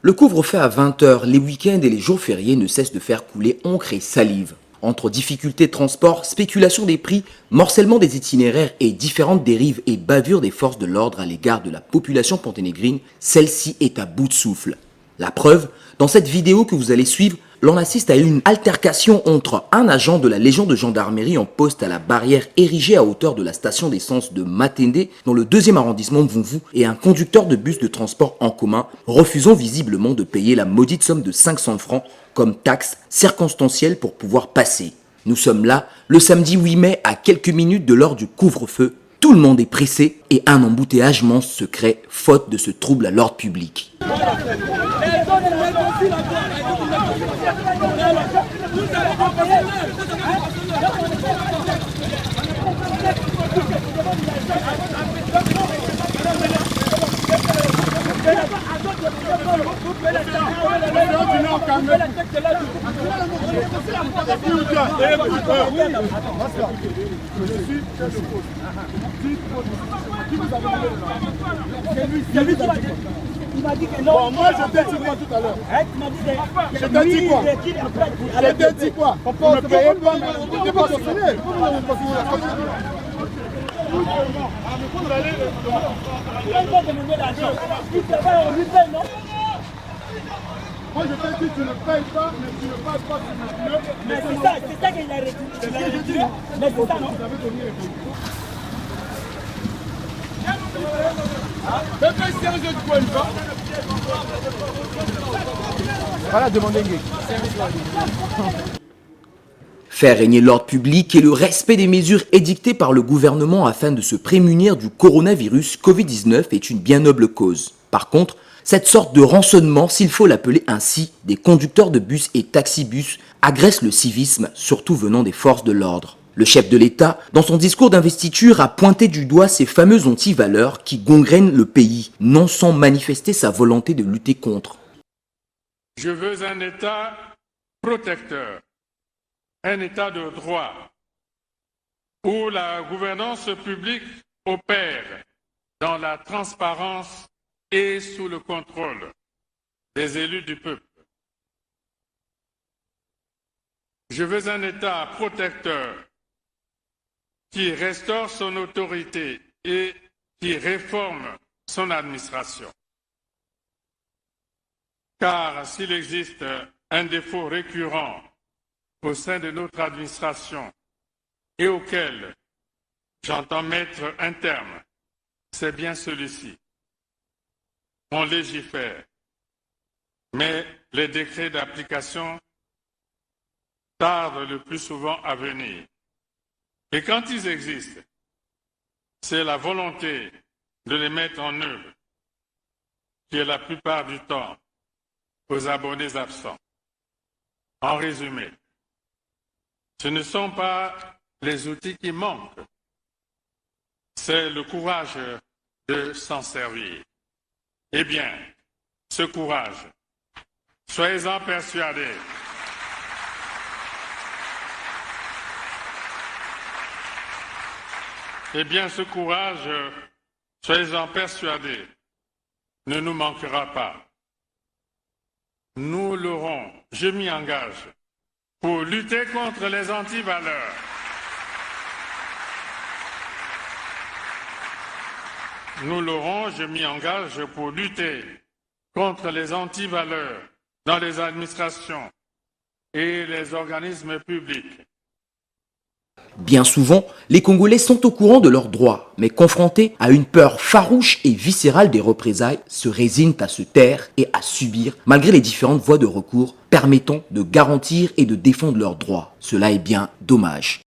Le couvre-feu à 20 h, les week-ends et les jours fériés ne cessent de faire couler encre et salive. Entre difficultés de transport, spéculation des prix, morcellement des itinéraires et différentes dérives et bavures des forces de l'ordre à l'égard de la population ponténégrine, celle-ci est à bout de souffle. La preuve, dans cette vidéo que vous allez suivre, l'on assiste à une altercation entre un agent de la Légion de gendarmerie en poste à la barrière érigée à hauteur de la station d'essence de Matendé dans le 2e arrondissement de Mvumvu et un conducteur de bus de transport en commun refusant visiblement de payer la maudite somme de 500 francs comme taxe circonstancielle pour pouvoir passer. Nous sommes là le samedi 8 mai à quelques minutes de l'heure du couvre-feu. Tout le monde est pressé et un embouteillage monstre se crée faute de ce trouble à l'ordre public. Il m'a dit que non. Bon, moi je t'ai dit quoi tout à l'heure? Je t'ai dit quoi? Je t'ai dit quoi? On ne peut pas se finir. Moi je t'ai dit tu ne payes pas, mais tu ne passes pas sur le pneu. Mais c'est ça qu'il a retiré. C'est ce que je dis. Mais c'est ça, non? Vous avez donné les voilà, demandez. Faire régner l'ordre public et le respect des mesures édictées par le gouvernement afin de se prémunir du coronavirus Covid-19 est une bien noble cause. Par contre, cette sorte de rançonnement, s'il faut l'appeler ainsi, des conducteurs de bus et taxibus agresse le civisme, surtout venant des forces de l'ordre. Le chef de l'État, dans son discours d'investiture, a pointé du doigt ces fameuses anti-valeurs qui gangrènent le pays, non sans manifester sa volonté de lutter contre. Je veux un État protecteur, un État de droit, où la gouvernance publique opère dans la transparence et sous le contrôle des élus du peuple. Je veux un État protecteur qui restaure son autorité et qui réforme son administration. Car s'il existe un défaut récurrent au sein de notre administration et auquel j'entends mettre un terme, c'est bien celui-ci. On légifère, mais les décrets d'application tardent le plus souvent à venir. Et quand ils existent, c'est la volonté de les mettre en œuvre qui est la plupart du temps aux abonnés absents. En résumé, ce ne sont pas les outils qui manquent, c'est le courage de s'en servir. Eh bien, ce courage, soyez-en persuadés, ce courage, soyez-en persuadés, ne nous manquera pas. Nous l'aurons, je m'y engage, pour lutter contre les antivaleurs. Nous l'aurons, je m'y engage, pour lutter contre les antivaleurs dans les administrations et les organismes publics. Bien souvent, les Congolais sont au courant de leurs droits, mais confrontés à une peur farouche et viscérale des représailles, se résignent à se taire et à subir, malgré les différentes voies de recours permettant de garantir et de défendre leurs droits. Cela est bien dommage.